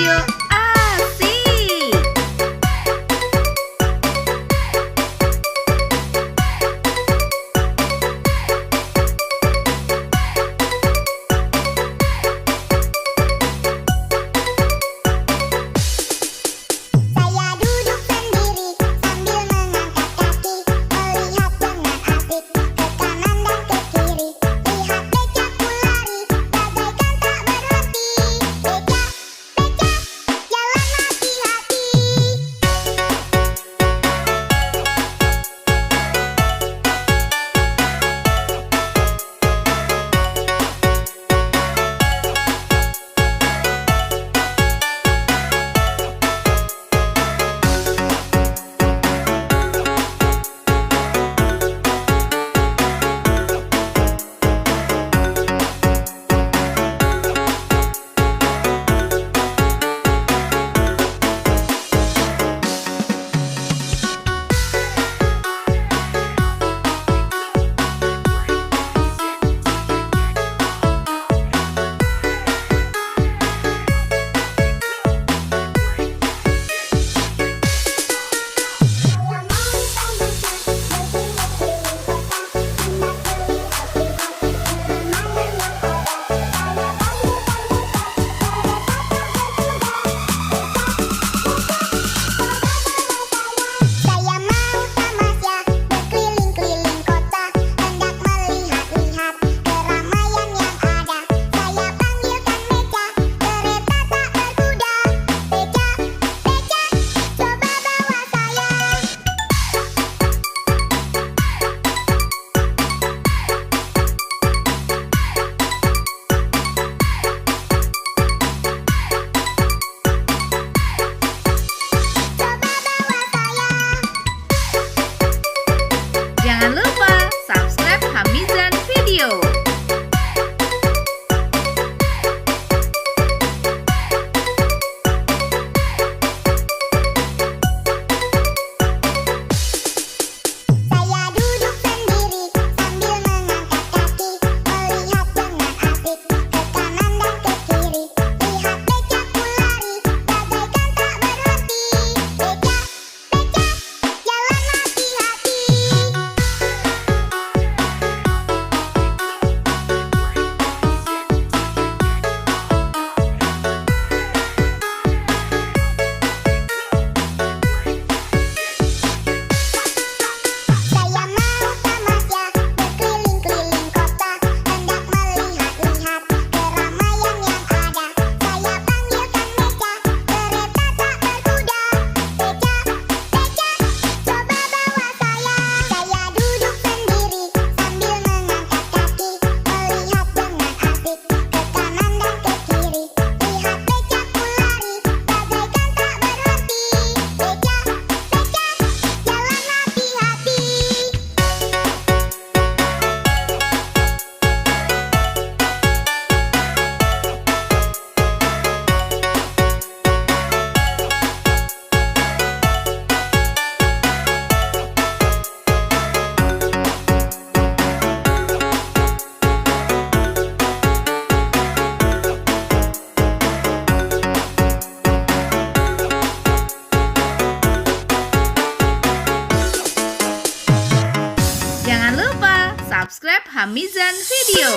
video asik. Saya duduk sendiri sambil mengangkat kaki, melihat dengan asik ke kanan dan ke kiri. Lihat becakku lari, bagaikan tak berhenti. Becak, becak, jalan hati-hati. Saya mau tamasya berkeliling-keliling kota, hendak melihat-lihat keramaian yang ada. Saya panggilkan Meca, kereta tak berkuda. Becak, becak, coba bawa saya. Coba bawa saya. Jangan lupa subscribe Hamizan Video. Saya duduk sendiri sambil mengangkat kaki, melihat dengan asik ke kanan dan ke kiri. Lihat becakku lari, bagaikan tak berhenti. Becak, becak, jalan hati-hati. Saya mau tamasya berkeliling-keliling kota, hendak melihat-lihat keramaian yang ada. Saya panggilkan Meca, kereta tak berkuda. Becak, becak, coba bawa saya. Saya duduk sendiri sambil mengangkat kaki, melihat dengan asik ke kanan dan ke kiri. Lihat becakku lari, bagaikan tak berhenti. Becak, becak, jalan hati-hati. Jangan lupa subscribe Hamizan Video.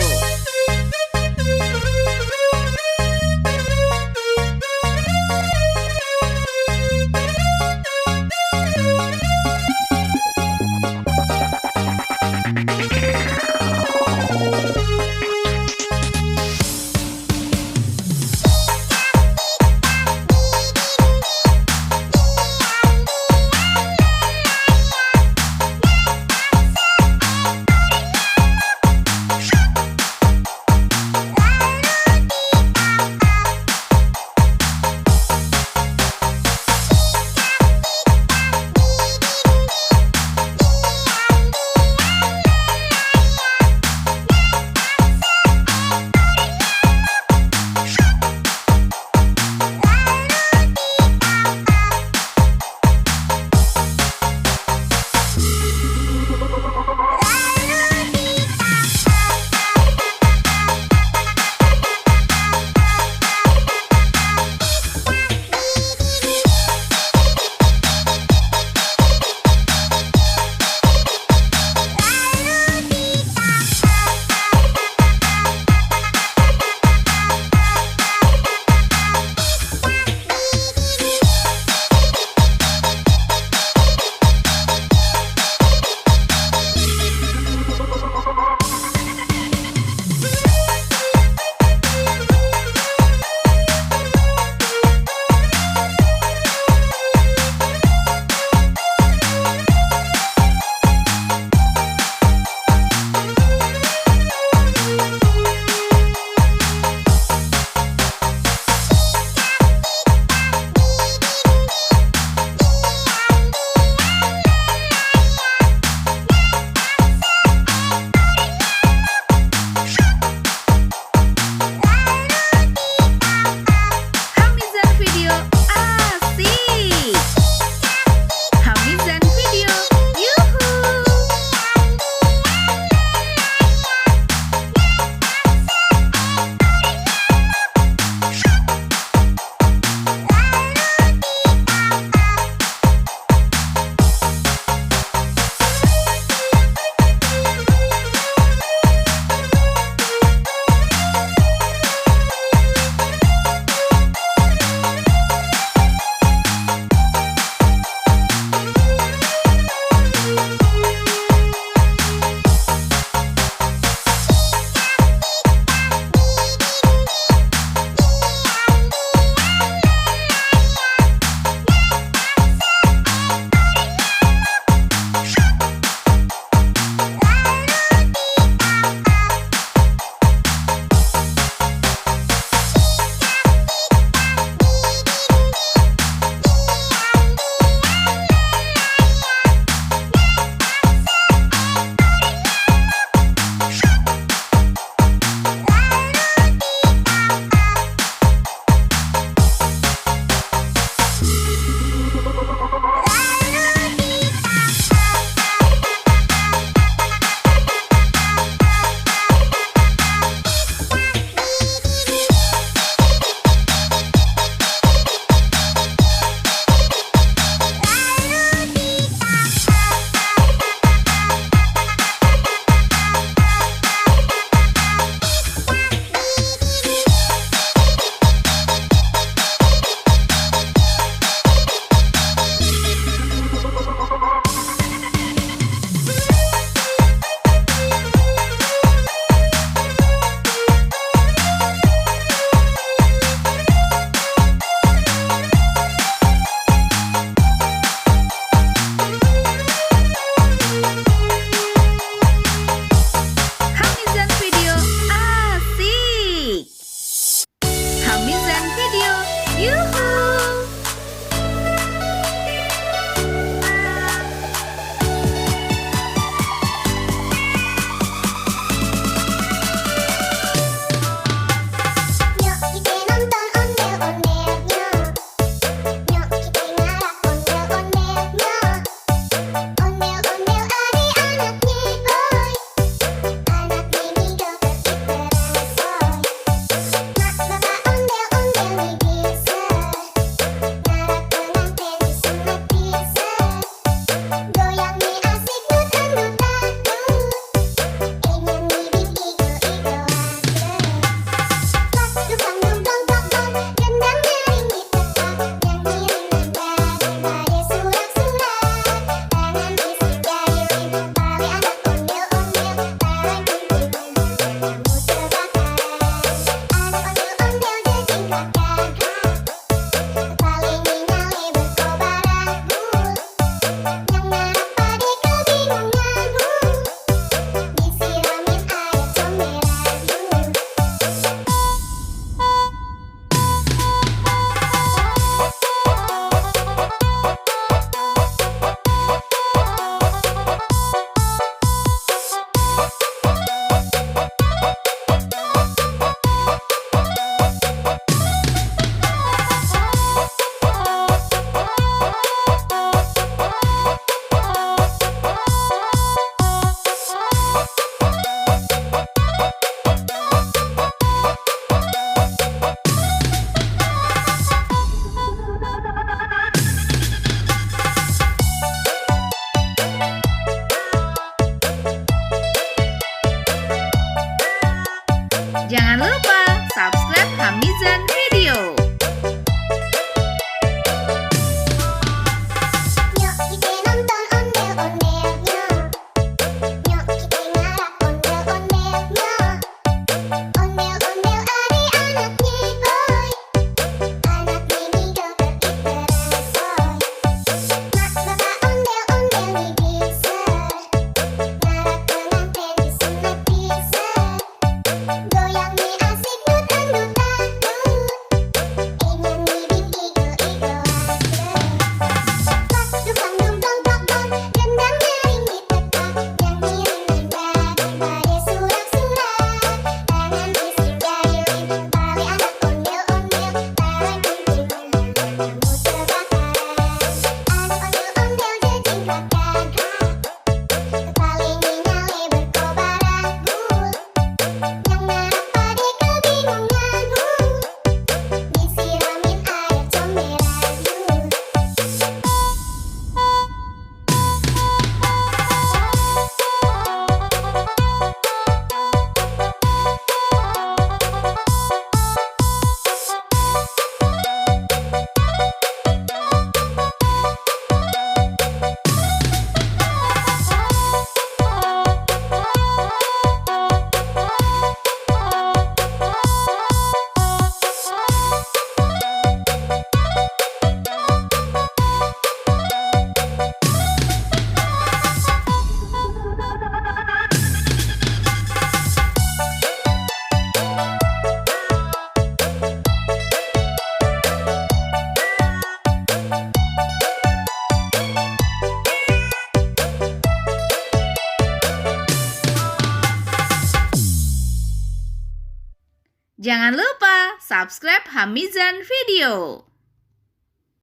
subscribe Hamizan Video.